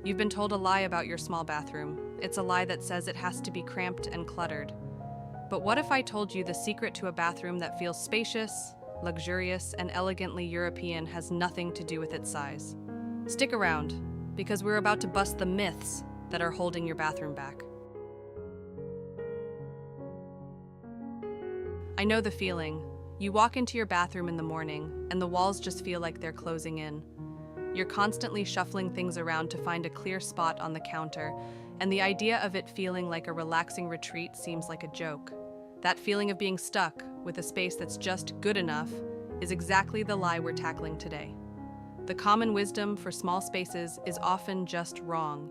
You've been told a lie about your small bathroom. It's a lie that says it has to be cramped and cluttered. But what if I told you the secret to a bathroom that feels spacious, luxurious, and elegantly European has nothing to do with its size? Stick around, because we're about to bust the myths that are holding your bathroom back. I know the feeling. You walk into your bathroom in the morning, and the walls just feel like they're closing in. You're constantly shuffling things around to find a clear spot on the counter, and the idea of it feeling like a relaxing retreat seems like a joke. That feeling of being stuck with a space that's just good enough is exactly the lie we're tackling today. The common wisdom for small spaces is often just wrong.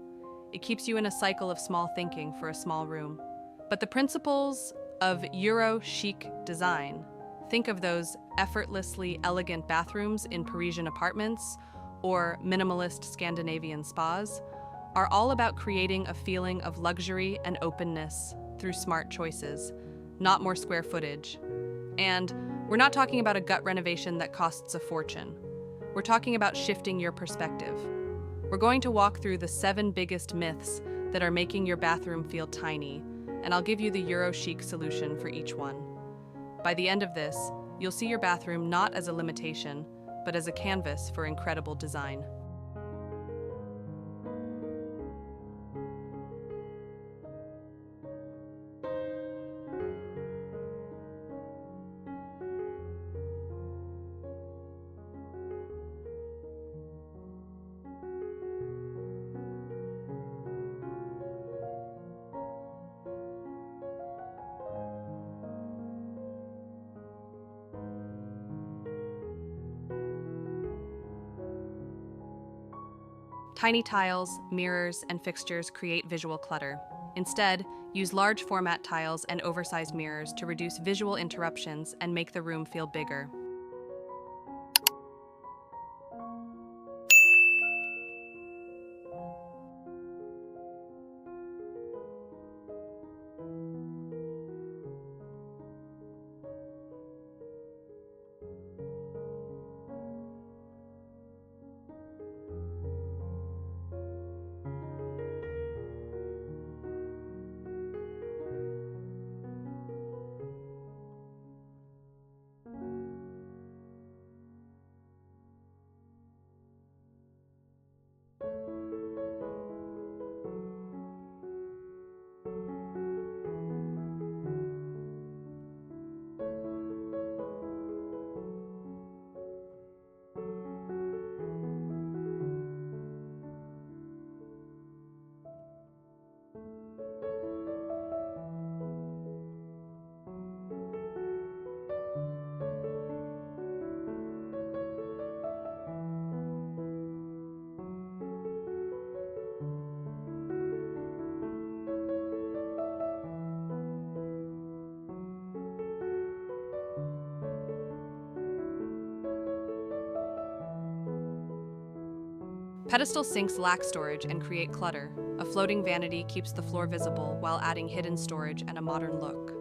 It keeps you in a cycle of small thinking for a small room. But the principles of Euro-chic design, think of those effortlessly elegant bathrooms in Parisian apartments or minimalist Scandinavian spas, are all about creating a feeling of luxury and openness through smart choices, not more square footage. And we're not talking about a gut renovation that costs a fortune. We're talking about shifting your perspective. We're going to walk through the 7 biggest myths that are making your bathroom feel tiny, and I'll give you the Euro-chic solution for each one. By the end of this, you'll see your bathroom not as a limitation, but as a canvas for incredible design. Tiny tiles, mirrors, and fixtures create visual clutter. Instead, use large format tiles and oversized mirrors to reduce visual interruptions and make the room feel bigger. Pedestal sinks lack storage and create clutter. A floating vanity keeps the floor visible while adding hidden storage and a modern look.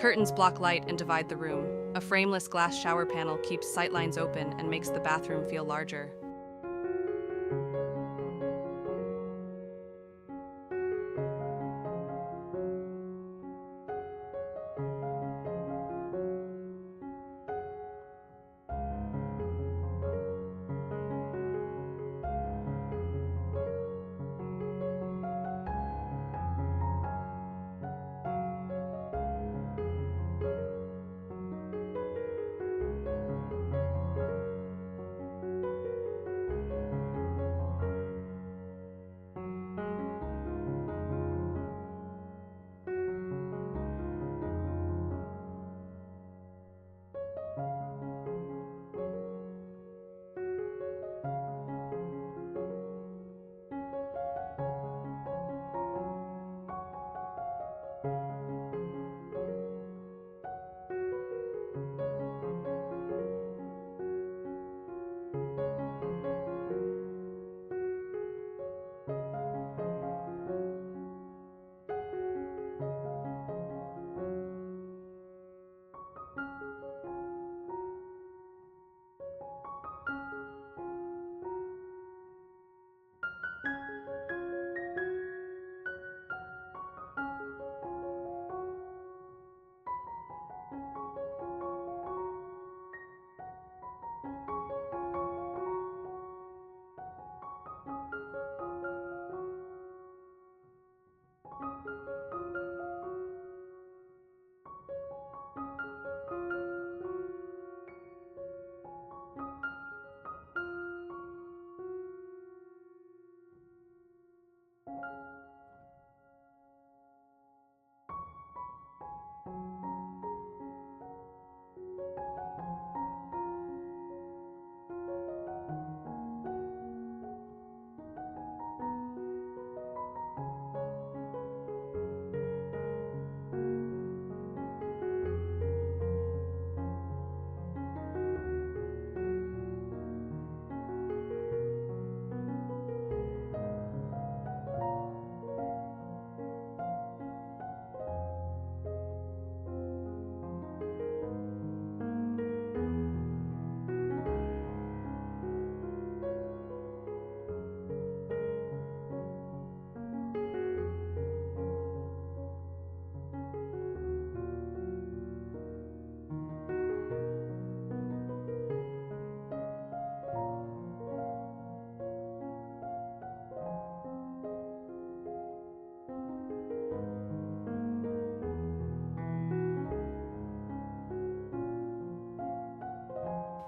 Curtains block light and divide the room. A frameless glass shower panel keeps sightlines open and makes the bathroom feel larger.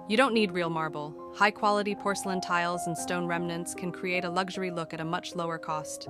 You don't need real marble. High-quality porcelain tiles and stone remnants can create a luxury look at a much lower cost.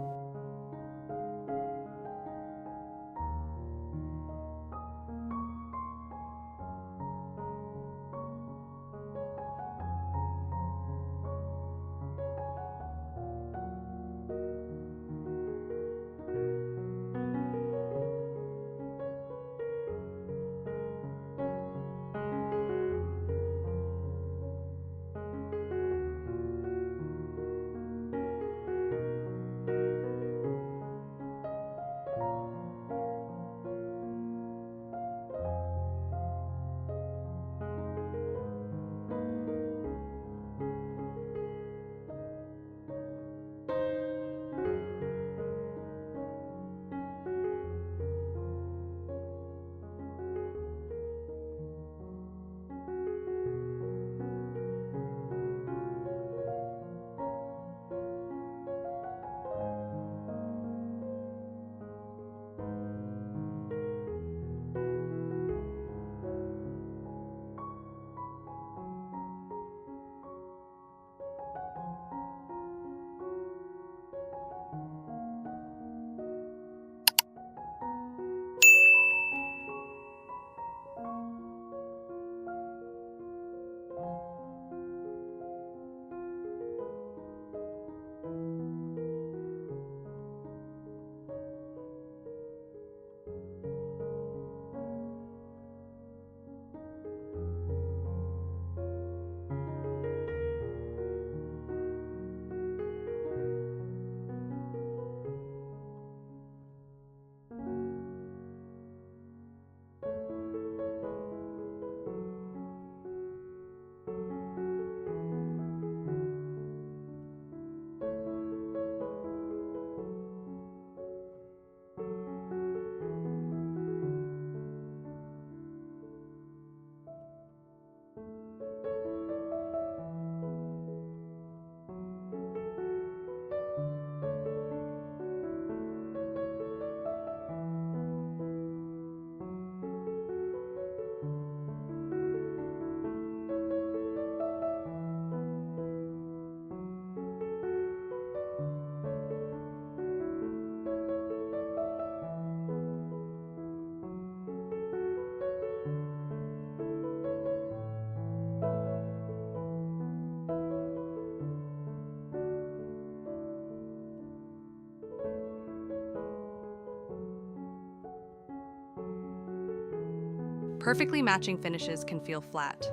Perfectly matching finishes can feel flat.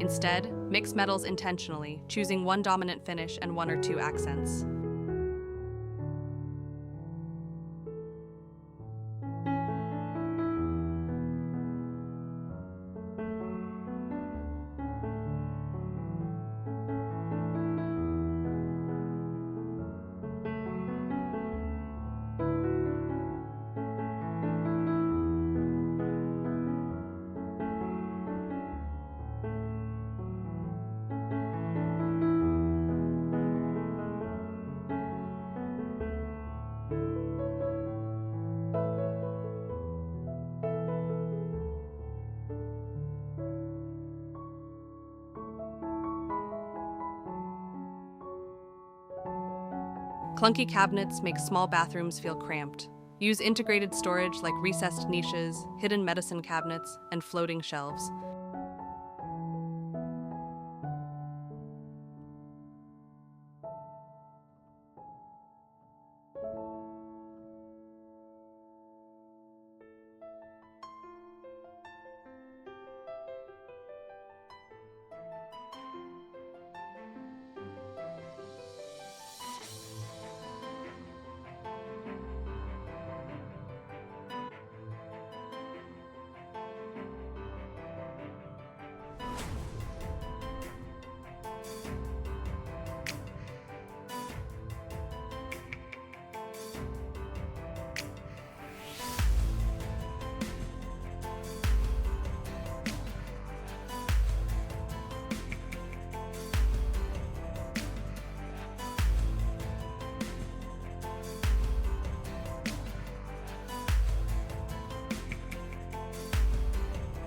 Instead, mix metals intentionally, choosing one dominant finish and one or two accents. Clunky cabinets make small bathrooms feel cramped. Use integrated storage like recessed niches, hidden medicine cabinets, and floating shelves.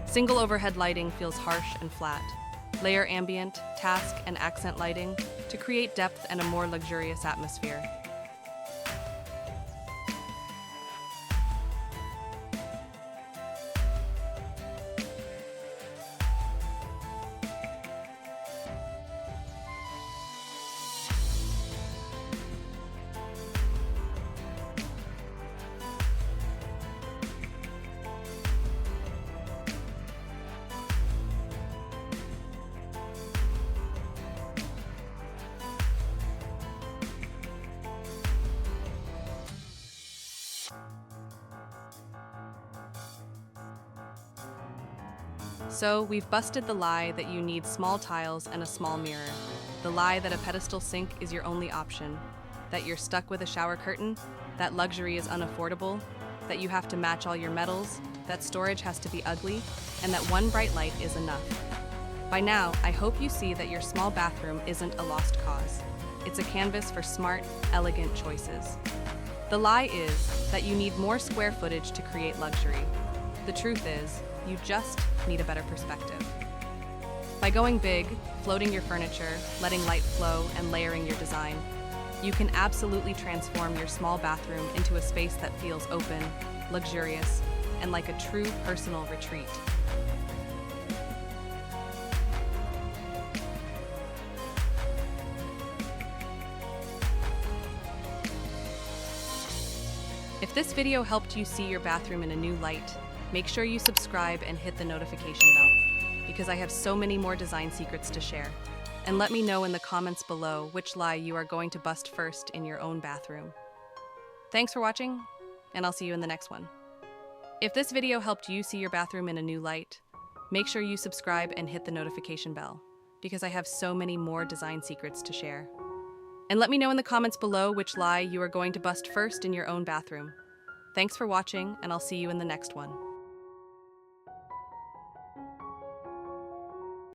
Single overhead lighting feels harsh and flat. Layer ambient, task, and accent lighting to create depth and a more luxurious atmosphere. So we've busted the lie that you need small tiles and a small mirror, the lie that a pedestal sink is your only option, that you're stuck with a shower curtain, that luxury is unaffordable, that you have to match all your metals, that storage has to be ugly, and that one bright light is enough. By now, I hope you see that your small bathroom isn't a lost cause. It's a canvas for smart, elegant choices. The lie is that you need more square footage to create luxury. The truth is, you just need a better perspective. By going big, floating your furniture, letting light flow, and layering your design, you can absolutely transform your small bathroom into a space that feels open, luxurious, and like a true personal retreat. If this video helped you see your bathroom in a new light, make sure you subscribe and hit the notification bell, because I have so many more design secrets to share. And let me know in the comments below which lie you are going to bust first in your own bathroom. Thanks for watching, and I'll see you in the next one. If this video helped you see your bathroom in a new light, make sure you subscribe and hit the notification bell, because I have so many more design secrets to share. And let me know in the comments below which lie you are going to bust first in your own bathroom. Thanks for watching, and I'll see you in the next one.